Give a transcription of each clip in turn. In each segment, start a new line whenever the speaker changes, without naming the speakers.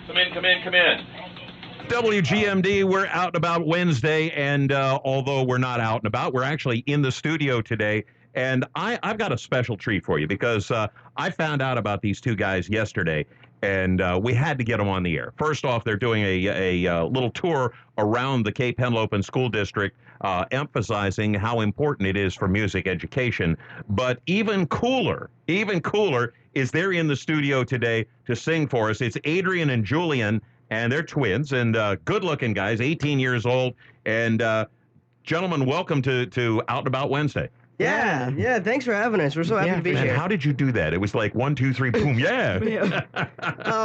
Come in, come in, come in.
WGMD, we're out and about Wednesday, and although we're not out and about, we're actually in the studio today. And I've got a special treat for you because I found out about these two guys yesterday, and we had to get them on the air. First off, they're doing a little tour around the Cape Henlopen School District, emphasizing how important it is for music education. But even cooler is they're in the studio today to sing for us. It's Adrian and Julian, and they're twins and good-looking guys, 18 years old. And gentlemen, welcome to Out and About Wednesday.
Yeah, thanks for having us. We're so happy to be
Man,
here.
how did you do that? It was like 1, 2, 3, boom, yeah.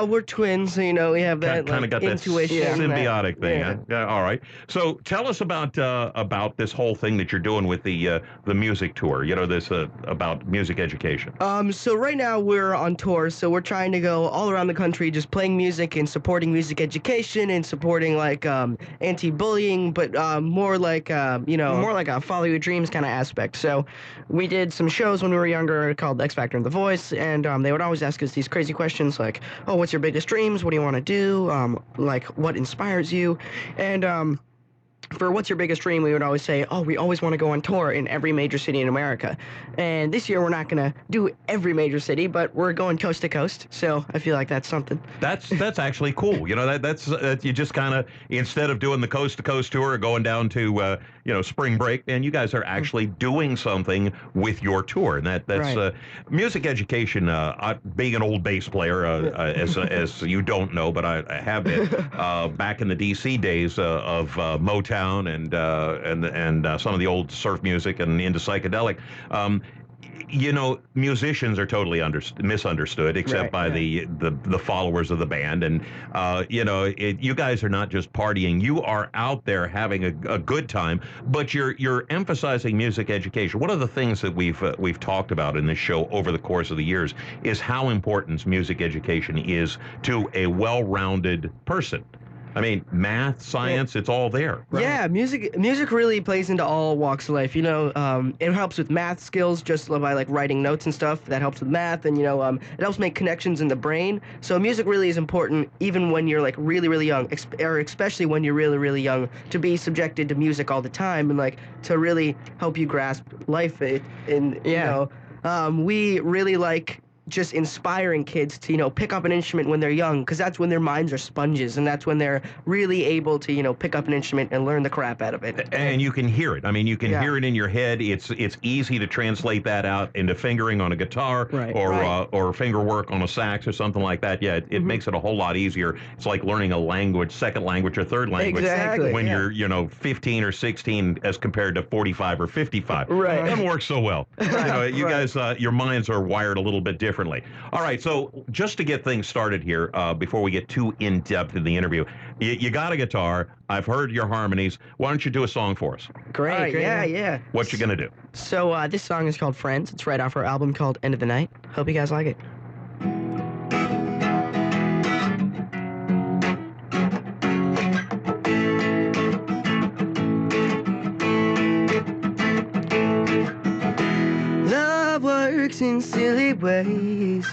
We're twins, so we have that
Kind of got that
intuition.
symbiotic thing.
Yeah.
Yeah, all right. So tell us about this whole thing that you're doing with the music tour. This about music education.
So right now we're on tour, so we're trying to go all around the country just playing music and supporting music education and supporting like anti-bullying, but more like
more like a follow your dreams kind of aspect. So we did some shows when we were younger called X Factor and The Voice, and they would always ask us these crazy questions like, oh, what's your biggest dreams? What do you want to do? Like, what inspires you? And for what's your biggest dream, we would always say, oh, we always want to go on tour in every major city in America. And this year we're not going to do every major city, but we're going coast to coast. So I feel like that's something.
That's actually cool. That's you just kind of, instead of doing the coast to coast tour or going down to spring break, and you guys are actually doing something with your tour. And that's
right.
Music education. Being an old bass player, as you don't know, but I have been back in the DC days of Motown and some of the old surf music and into psychedelic. Musicians are totally misunderstood, except by the followers of the band. And you guys are not just partying; you are out there having a good time. But you're emphasizing music education. One of the things that we've talked about in this show over the course of the years is how important music education is to a well-rounded person. I mean, math, science, it's all there.
Right? Yeah, music really plays into all walks of life. It helps with math skills just by like writing notes and stuff. That helps with math, and it helps make connections in the brain. So music really is important, even when you're like really, really young, or especially when you're really, really young, to be subjected to music all the time and like to really help you grasp life. We really like just inspiring kids to pick up an instrument when they're young, because that's when their minds are sponges, and that's when they're really able to pick up an instrument and learn the crap out of it.
And you can hear it. I mean, you can hear it in your head. It's easy to translate that out into fingering on a guitar, or finger work on a sax or something like that. Yeah, it makes it a whole lot easier. It's like learning a language, second language or third language.
Exactly.
When you're 15 or 16 as compared to 45 or 55.
Right.
It doesn't work so well. You guys, your minds are wired a little bit differently. All right, so just to get things started here, before we get too in-depth in the interview, you got a guitar. I've heard your harmonies. Why don't you do a song for us?
Great.
Yeah.
What you gonna do?
So this song is called Friends. It's right off our album called End of the Night. Hope you guys like it.
Works in silly ways.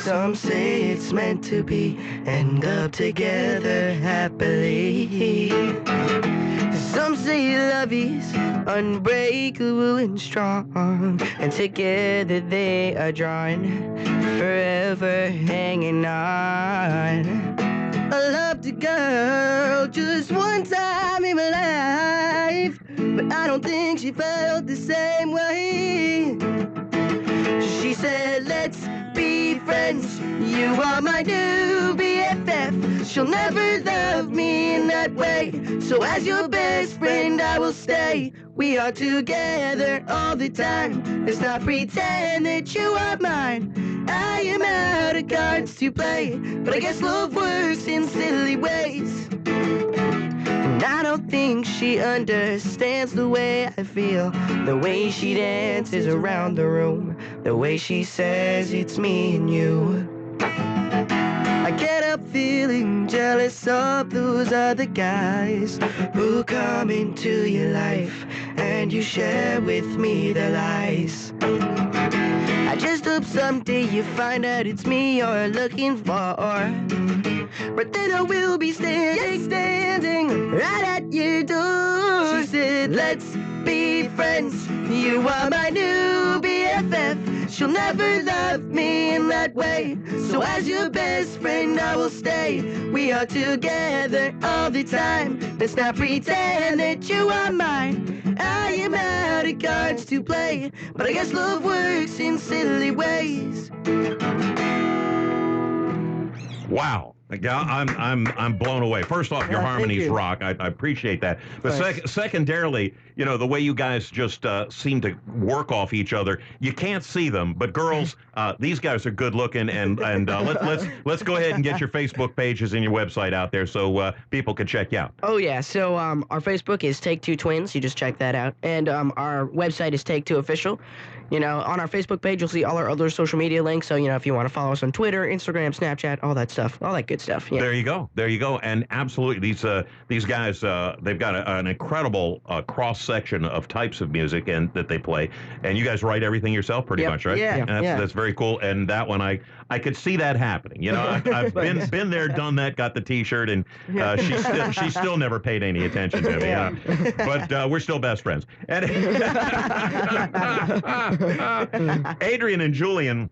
Some say it's meant to be, end up together happily. Some say love is unbreakable and strong, and together they are drawn, forever hanging on. I loved a girl just one time in my life, but I don't think she felt the same way. She said, let's be friends, you are my new BFF. She'll never love me in that way, so as your best friend I will stay. We are together all the time, let's not pretend that you are mine. I am out of cards to play, but I guess love works in silly ways. And I don't think she understands the way I feel, the way she dances around the room, the way she says it's me and you. I get up feeling jealous of those other guys who come into your life and you share with me their lies. I just hope someday you find out it's me you're looking for. But then I will be standing right at your door. She said, let's be friends. You are my new BFF. She'll never love me in that way. So as your best friend, I will stay. We are together all the time. Let's not pretend that you are mine. I am out of cards to play, but I guess love works in silly ways.
Wow. Yeah, I'm blown away. First off, your harmonies rock. I appreciate that. But secondarily, you know, the way you guys just seem to work off each other. You can't see them, but girls, these guys are good looking. And let's go ahead and get your Facebook pages and your website out there so people can check you out.
Oh yeah. So our Facebook is Take Two Twins. You just check that out, and our website is Take Two Official. You know, on our Facebook page, you'll see all our other social media links. So, you know, if you want to follow us on Twitter, Instagram, Snapchat, all that stuff, all that good stuff. Yeah.
There you go. There you go. And absolutely, these guys, they've got an incredible cross section of types of music and that they play. And you guys write everything yourself, pretty much, right?
Yeah.
That's very cool. And that one, I could see that happening. You know, I've been there, done that, got the T-shirt, and she still never paid any attention to me.
Yeah.
But we're still best friends. And Adrian and Julian,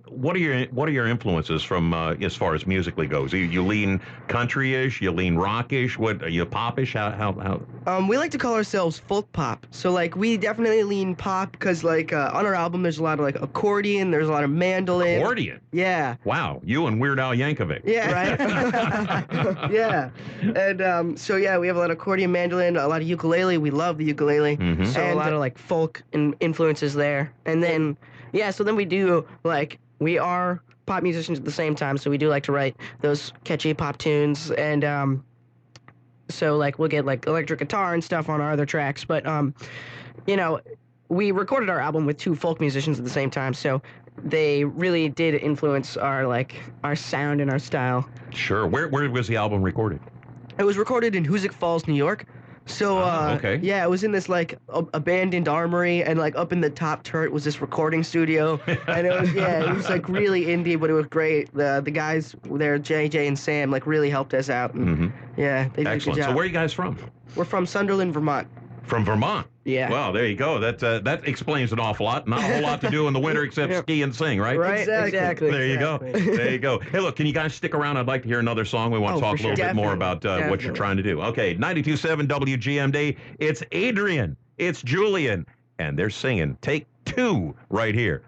what are your influences from as far as musically goes? You lean country-ish, you lean rock-ish, what are you popish? How?
We like to call ourselves folk pop. So like we definitely lean pop because like on our album there's a lot of like accordion, there's a lot of mandolin.
Accordion?
Yeah.
Wow, you and Weird Al Yankovic.
Yeah. Right. Yeah. And so yeah, we have a lot of accordion, mandolin, a lot of ukulele. We love the ukulele.
Mm-hmm.
So a lot of like folk influences there, and then. Yeah, so then we do, like, we are pop musicians at the same time, so we do like to write those catchy pop tunes, and so, like, we'll get, like, electric guitar and stuff on our other tracks, but, you know, we recorded our album with two folk musicians at the same time, so they really did influence our, like, our sound and our style.
Sure. Where was the album recorded?
It was recorded in Hoosick Falls, New York. So,
okay.
Yeah, it was in this, like, abandoned armory, and, like, up in the top turret was this recording studio, and it was, like, really indie, but it was great. The guys there, JJ and Sam, like, really helped us out, and, yeah, they did a good
Excellent.
job.
So where are you guys from?
We're from Sunderland, Vermont.
From Vermont.
Yeah.
Well, there you go. That explains an awful lot. Not a whole lot to do in the winter except ski and sing, right?
Right, exactly.
There you go. There you go. Hey, look, can you guys stick around? I'd like to hear another song. We want to talk a little bit more about what you're trying to do. Okay, 92.7 WGMD. It's Adrian. It's Julian. And they're singing Take Two right here.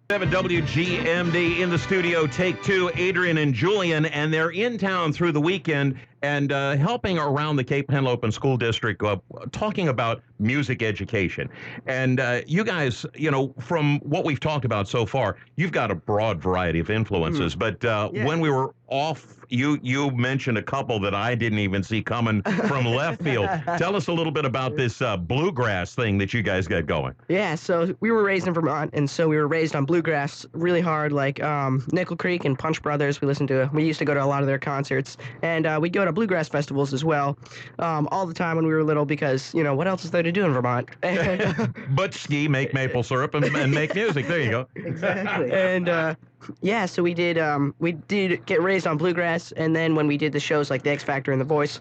7 WGMD in the studio, Take Two, Adrian and Julian, and they're in town through the weekend and helping around the Cape Henlopen School District, talking about music education. And you guys, you know, from what we've talked about so far, you've got a broad variety of influences. But when we were off, you mentioned a couple that I didn't even see coming from left field. Tell us a little bit about this bluegrass thing that you guys got going.
Yeah, so we were raised in Vermont, and so we were raised on bluegrass really hard, like Nickel Creek and Punch Brothers. We used to go to a lot of their concerts, and we'd go to bluegrass festivals as well, all the time when we were little, because, you know, what else is there to do in Vermont?
But ski, make maple syrup, and make music. There you go.
Exactly. And yeah, so we did get raised on bluegrass, and then when we did the shows like the X Factor and The Voice,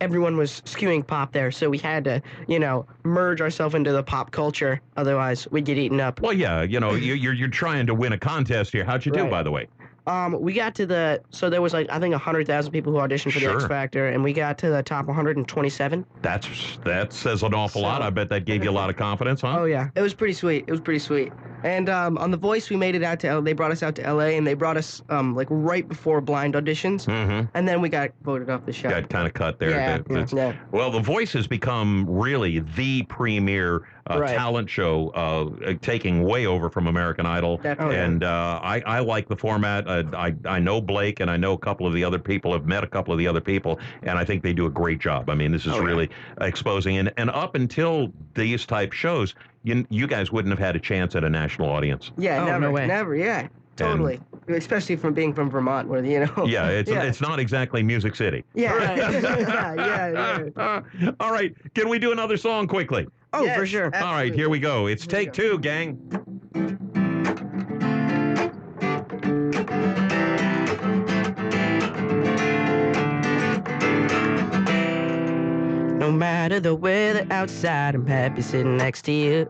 everyone was skewing pop there, so we had to, you know, merge ourselves into the pop culture, otherwise we'd get eaten up.
Well, yeah, you know, you're trying to win a contest here. How'd you do, by the way?
We got to so there was like, I think 100,000 people who auditioned for the X Factor, and we got to the top 127.
That says an awful lot. I bet that gave you a lot of confidence, huh?
Oh yeah.
It was pretty sweet. And on The Voice, we made it out to they brought us out to LA, and they brought us like right before blind auditions, and then we got voted off the show.
Got kind of cut there.
Yeah.
Well, The Voice has become really the premier talent show, taking way over from American Idol. And I like the format. I know Blake, and I know a couple of the other people, have met a couple of the other people, and I think they do a great job. I mean, this is really exposing. And up until these type shows, you guys wouldn't have had a chance at a national audience.
Yeah,
no way.
Never, yeah.
Totally. Especially from being from Vermont, where, you know.
Yeah, it's not exactly Music City.
Yeah, yeah.
All right, can we do another song quickly?
Oh,
Yes,
for sure.
All right, here we go. It's take two, gang.
No matter the weather outside, I'm happy sitting next to you.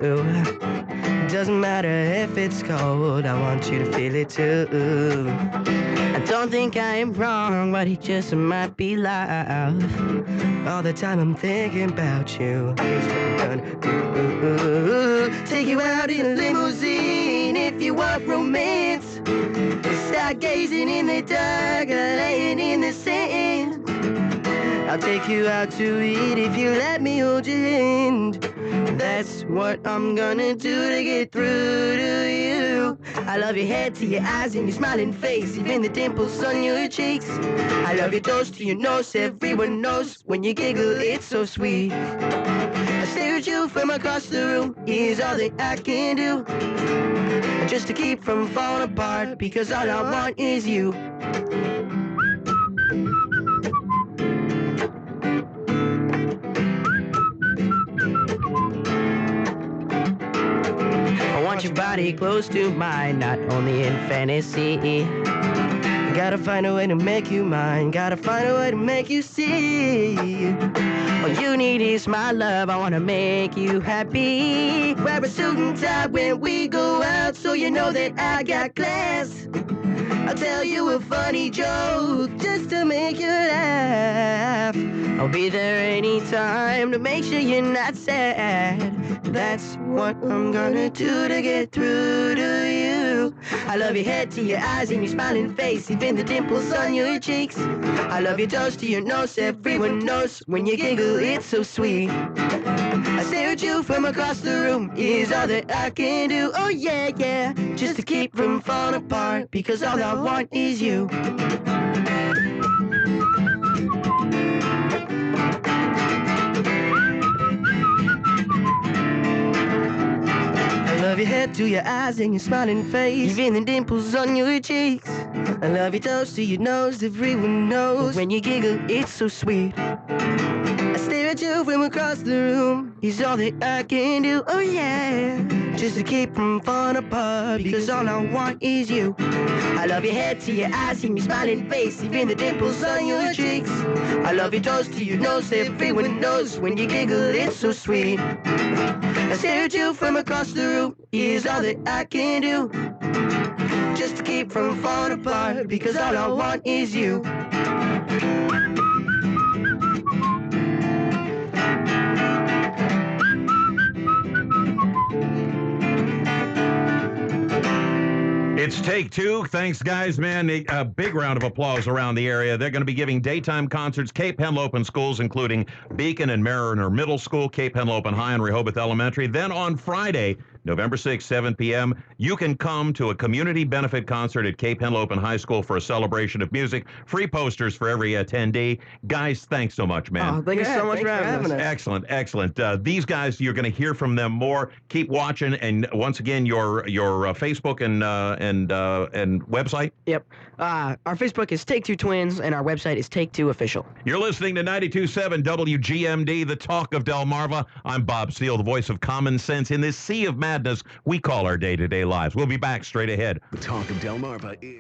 Doesn't matter if it's cold, I want you to feel it too. I don't think I am wrong, but it just might be love. All the time I'm thinking about you. Here's what I'm gonna do. Take you out in a limousine if you want romance. Start gazing in the dark, laying in the sand. I'll take you out to eat if you let me hold your hand. That's what I'm gonna do to get through to you. I love your head to your eyes and your smiling face, even the dimples on your cheeks. I love your toes to your nose, everyone knows when you giggle, it's so sweet. I stare at you from across the room, is all that I can do. Just to keep from falling apart, because all I want is you. I want your body close to mine, not only in fantasy. Gotta find a way to make you mine, gotta find a way to make you see. All you need is my love, I wanna make you happy. Wear a suit and tie when we go out, so you know that I got class. I'll tell you a funny joke just to make you laugh. I'll be there anytime to make sure you're not sad. That's what I'm gonna do to get through to you. I love your head to your eyes and your smiling face, even the dimples on your cheeks. I love your toes to your nose, everyone knows when you giggle, it's so sweet. I stare at you from across the room, is all that I can do. Oh yeah, yeah, just to keep from falling apart, because all I want is you. I love your head to your eyes and your smiling face, even the dimples on your cheeks. I love your toes to your nose, everyone knows when you giggle, it's so sweet. I stare at you from across the room, is all that I can do. Oh yeah, just to keep from falling apart, because all I want is you. I love your head to your eyes and your smiling face, even the dimples on your cheeks. I love your toes to your nose, everyone knows when you giggle, it's so sweet. I stare at you from across the room, is all that I can do. Just to keep from falling apart, because all I want is you.
It's take two. Thanks, guys, man. A big round of applause around the area. They're going to be giving daytime concerts, Cape Henlopen schools, including Beacon and Mariner Middle School, Cape Henlopen High, and Rehoboth Elementary. Then on Friday, November 6th, 7 p.m., you can come to a community benefit concert at Cape Henlopen High School for a celebration of music. Free posters for every attendee. Guys, thanks so much, man.
Oh, thank you so much for having us.
Excellent, excellent. These guys, you're going to hear from them more. Keep watching, and once again, your Facebook and website.
Yep. Our Facebook is Take Two Twins, and our website is Take Two Official.
You're listening to 92.7 WGMD, the talk of Delmarva. I'm Bob Steele, the voice of common sense in this sea of madness we call our day-to-day lives. We'll be back straight ahead.
The talk of Delmarva is...